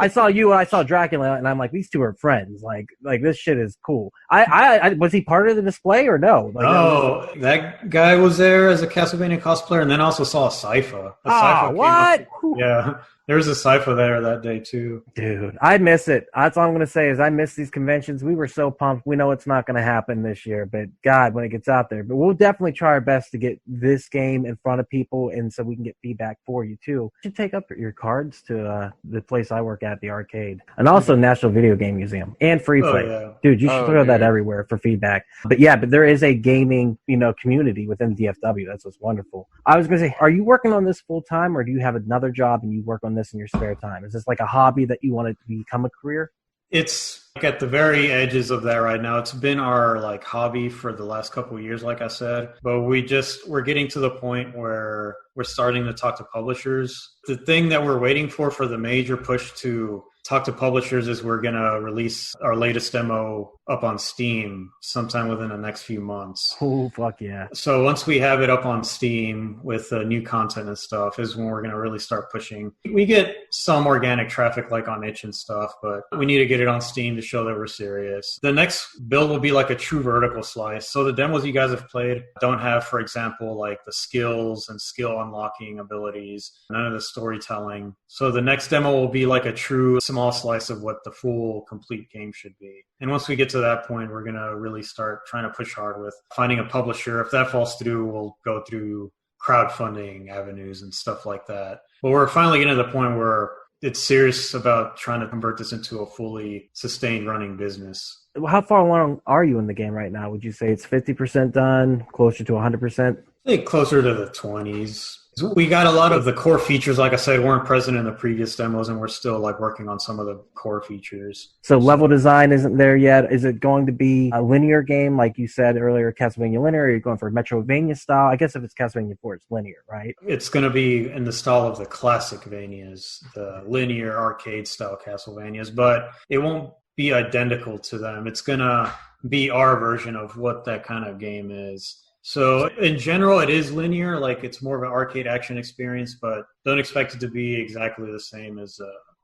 saw you and I saw Dracula, and I'm like, these two are friends. Like this shit is cool. I was he part of the display or no? Like, that guy was there as a Castlevania cosplayer, and then also saw a Sypha. What? Yeah. There was a Sypha there that day, too. Dude, I miss it. That's all I'm going to say is I miss these conventions. We were so pumped. We know it's not going to happen this year, but God, when it gets out there. But we'll definitely try our best to get this game in front of people, and so we can get feedback for you, too. You should take up your cards to the place I work at, the arcade, and also National Video Game Museum, and Free Play. Yeah. Dude, you should throw that everywhere for feedback. But there is a gaming, community within DFW. That's what's wonderful. I was going to say, are you working on this full-time, or do you have another job and you work on this in your spare time? Is this like a hobby that you want to become a career? It's like at the very edges of that right now. It's been our hobby for the last couple of years, like I said, but we're getting to the point where we're starting to talk to publishers. The thing that we're waiting for the major push to talk to publishers is we're going to release our latest demo up on Steam sometime within the next few months. Oh, fuck yeah. So once we have it up on Steam with new content and stuff is when we're going to really start pushing. We get some organic traffic on itch and stuff, but we need to get it on Steam to show that we're serious. The next build will be like a true vertical slice. So the demos you guys have played don't have, for example, the skills and skill unlocking abilities, none of the storytelling. So the next demo will be like a true small slice of what the full complete game should be. And once we get to that point, we're going to really start trying to push hard with finding a publisher. If that falls through, we'll go through crowdfunding avenues and stuff like that. But we're finally getting to the point where it's serious about trying to convert this into a fully sustained running business. How far along are you in the game right now? Would you say it's 50% done, closer to 100%? I think closer to the 20s. We got a lot of the core features, like I said, weren't present in the previous demos, and we're still working on some of the core features. So level design isn't there yet. Is it going to be a linear game, like you said earlier, Castlevania linear, or are you going for a Metroidvania style? I guess if it's Castlevania 4, it's linear, right? It's going to be in the style of the classic Vanias, the linear arcade-style Castlevanias, but it won't be identical to them. It's going to be our version of what that kind of game is. So in general, it is linear, it's more of an arcade action experience, but don't expect it to be exactly the same as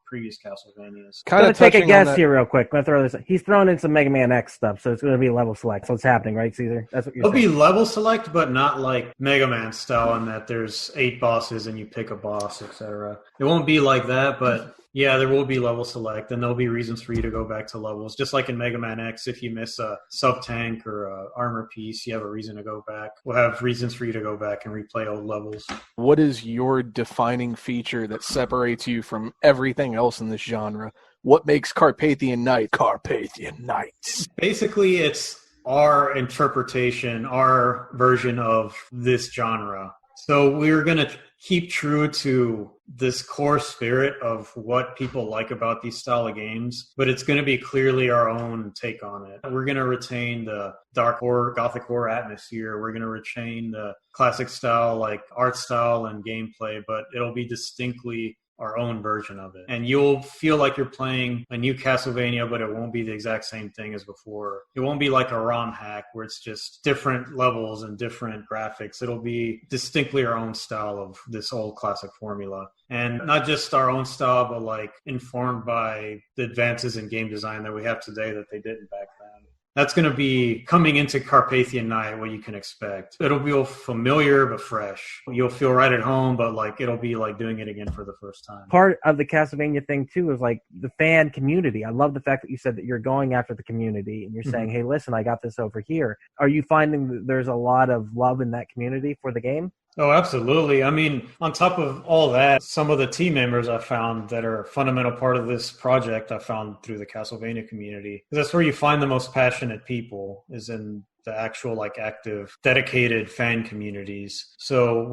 previous Castlevanias. I'm going to take a guess here real quick. I'm going to throw this. He's throwing in some Mega Man X stuff, so it's going to be level select. So it's happening, right, Cesar? That's what you're saying. It'll be level select, but not like Mega Man style in that there's 8 bosses and you pick a boss, etc. It won't be like that, but yeah, there will be level select, and there'll be reasons for you to go back to levels. Just like in Mega Man X, if you miss a sub-tank or a armor piece, you have a reason to go back. We'll have reasons for you to go back and replay old levels. What is your defining feature that separates you from everything else in this genre? What makes Carpathian Night Carpathian Night? Basically, it's our interpretation, our version of this genre. So we're going to keep true to this core spirit of what people like about these style of games, but it's going to be clearly our own take on it. We're going to retain the dark horror, gothic horror atmosphere. We're going to retain the classic style, art style and gameplay, but it'll be distinctly our own version of it. And you'll feel like you're playing a new Castlevania, but it won't be the exact same thing as before. It won't be like a ROM hack where it's just different levels and different graphics. It'll be distinctly our own style of this old classic formula. And not just our own style, but informed by the advances in game design that we have today that they didn't back then. That's going to be coming into Carpathian Night, what you can expect. It'll be familiar but fresh. You'll feel right at home, but like it'll be like doing it again for the first time. Part of the Castlevania thing too is like the fan community. I love the fact that you said that you're going after the community and you're saying, hey, listen, I got this over here. Are you finding that there's a lot of love in that community for the game? Oh, absolutely. I mean, on top of all that, some of the team members I found that are a fundamental part of this project I found through the Castlevania community. That's where you find the most passionate people, is in the actual like active, dedicated fan communities. So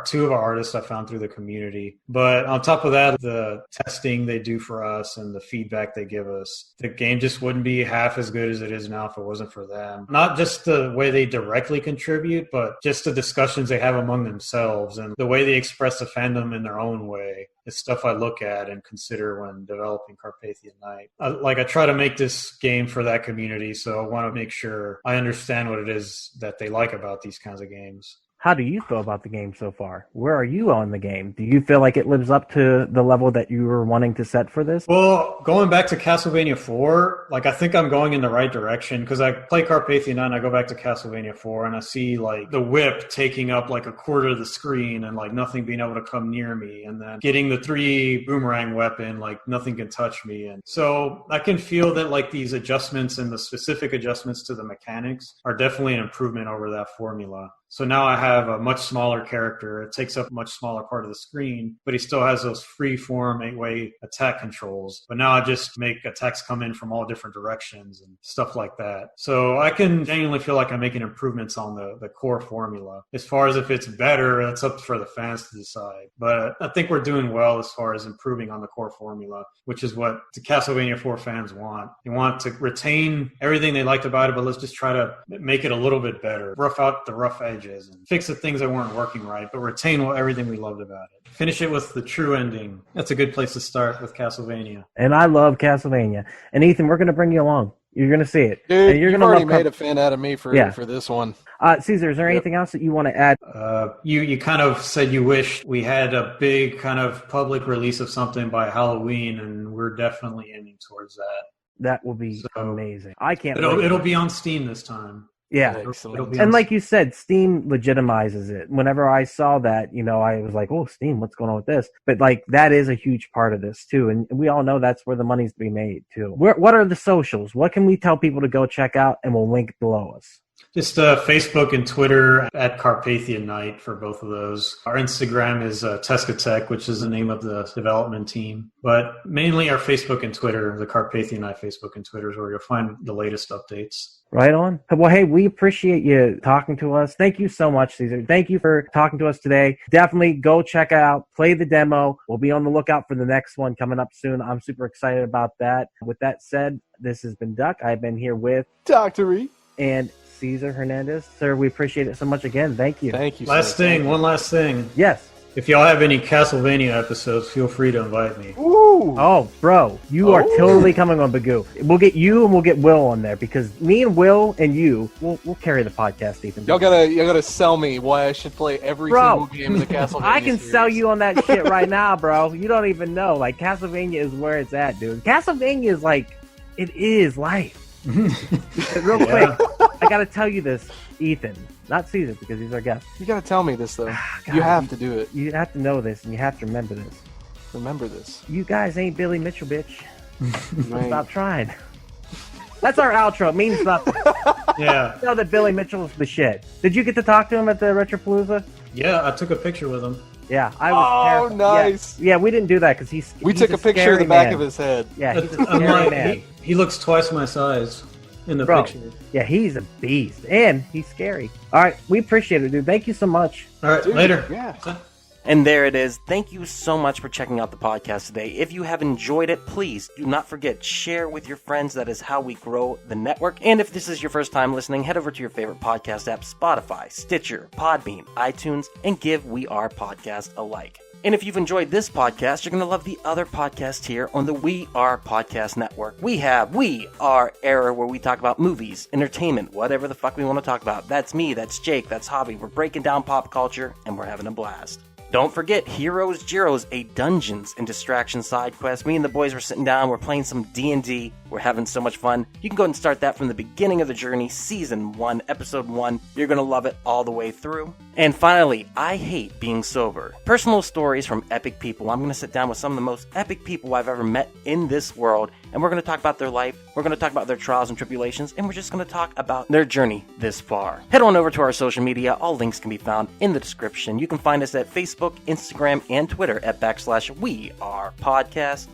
two of our artists I found through the community. But on top of that, the testing they do for us and the feedback they give us, the game just wouldn't be half as good as it is now if it wasn't for them. Not just the way they directly contribute, but just the discussions they have among themselves and the way they express the fandom in their own way. It's stuff I look at and consider when developing Carpathian Night. I try to make this game for that community, so I want to make sure I understand what it is that they like about these kinds of games. How do you feel about the game so far? Where are you on the game? Do you feel like it lives up to the level that you were wanting to set for this? Well, going back to Castlevania 4, like I think I'm going in the right direction because I play Carpathian 9, I go back to Castlevania 4 and I see like the whip taking up like a quarter of the screen and like nothing being able to come near me, and then getting the 3 boomerang weapon, like nothing can touch me. And so I can feel that like these adjustments and the specific adjustments to the mechanics are definitely an improvement over that formula. So now I have a much smaller character. It takes up a much smaller part of the screen, but he still has those free-form 8-way attack controls. But now I just make attacks come in from all different directions and stuff like that. So I can genuinely feel like I'm making improvements on the core formula. As far as if it's better, that's up for the fans to decide. But I think we're doing well as far as improving on the core formula, which is what the Castlevania 4 fans want. They want to retain everything they liked about it, but let's just try to make it a little bit better. Rough out the rough edges and fix the things that weren't working right, but retain everything we loved about it. Finish it with the true ending. That's a good place to start with Castlevania. And I love Castlevania. And Ethan, we're going to bring you along. You're going to see it. Dude, and you're you've gonna already made a fan out of me for this one. Cesar, is there anything else that you want to add? You kind of said you wish we had a big kind of public release of something by Halloween, and we're definitely aiming towards that. That will be amazing. I can't wait. It'll It'll be on Steam this time. Yeah. And like you said, Steam legitimizes it. Whenever I saw that, I was like, oh, Steam, what's going on with this? But like that is a huge part of this too. And we all know that's where the money's to be made too. What are the socials? What can we tell people to go check out? And we'll link below us. Just Facebook and Twitter at Carpathian Night for both of those. Our Instagram is Teskatech, which is the name of the development team. But mainly our Facebook and Twitter, the Carpathian Night Facebook and Twitter is where you'll find the latest updates. Right on. Well, hey, we appreciate you talking to us. Thank you so much, Cesar. Thank you for talking to us today. Definitely go check out, play the demo. We'll be on the lookout for the next one coming up soon. I'm super excited about that. With that said, this has been Duck. I've been here with Dr. E. and Cesar Hernandez. Sir, we appreciate it so much again. Thank you. Thank you. One last thing. Yes. If y'all have any Castlevania episodes, feel free to invite me. Ooh. Oh, bro, you are totally coming on Bagu. We'll get you and we'll get Will on there because me and Will and you, we'll carry the podcast, Ethan. Y'all gotta sell me why I should play every single game in the Castlevania I can series. sell you on that shit right now, bro. You don't even know. Like, Castlevania is where it's at, dude. Castlevania is like, it is life. Real quick, I gotta tell you this, Ethan. Not Cesar, because he's our guest. You gotta tell me this, though. God, you have to do it. You have to know this, and you have to remember this. Remember this. You guys ain't Billy Mitchell, bitch. Stop trying. That's our outro. It means nothing. Yeah. You know that Billy Mitchell's the shit. Did you get to talk to him at the Retropalooza? Yeah, I took a picture with him. Yeah, I was terrified. Oh, nice. Yeah, we didn't do that because We took a picture of the back of his head. Yeah, he's a scary man. He looks twice my size in the picture. Yeah, he's a beast, and he's scary. All right, we appreciate it, dude. Thank you so much. All right, later. Yeah. And there it is. Thank you so much for checking out the podcast today. If you have enjoyed it, please do not forget, share with your friends. That is how we grow the network. And if this is your first time listening, head over to your favorite podcast app, Spotify, Stitcher, Podbean, iTunes, and give We Are Podcast a like. And if you've enjoyed this podcast, you're going to love the other podcast here on the We Are Podcast Network. We have We Are Error, where we talk about movies, entertainment, whatever the fuck we want to talk about. That's me, that's Jake, that's Hobby. We're breaking down pop culture, and we're having a blast. Don't forget Heroes Giros, a Dungeons and Distractions side quest. Me and the boys were sitting down, we're playing some D&D, we're having so much fun. You can go and start that from the beginning of the journey, Season 1, Episode 1. You're going to love it all the way through. And finally, I hate being sober. Personal stories from epic people. I'm going to sit down with some of the most epic people I've ever met in this world, and we're going to talk about their life, we're going to talk about their trials and tribulations, and we're just going to talk about their journey this far. Head on over to our social media. All links can be found in the description. You can find us at Facebook, Instagram, and Twitter at /WeArePodcast.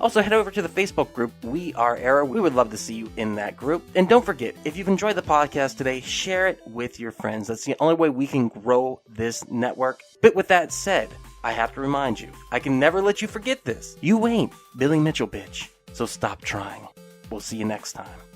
Also, head over to the Facebook group, We Are Era. We would love to see you in that group. And don't forget, if you've enjoyed the podcast today, share it with your friends. That's the only way we can grow this network. But with that said, I have to remind you, I can never let you forget this. You ain't Billy Mitchell, bitch. So stop trying. We'll see you next time.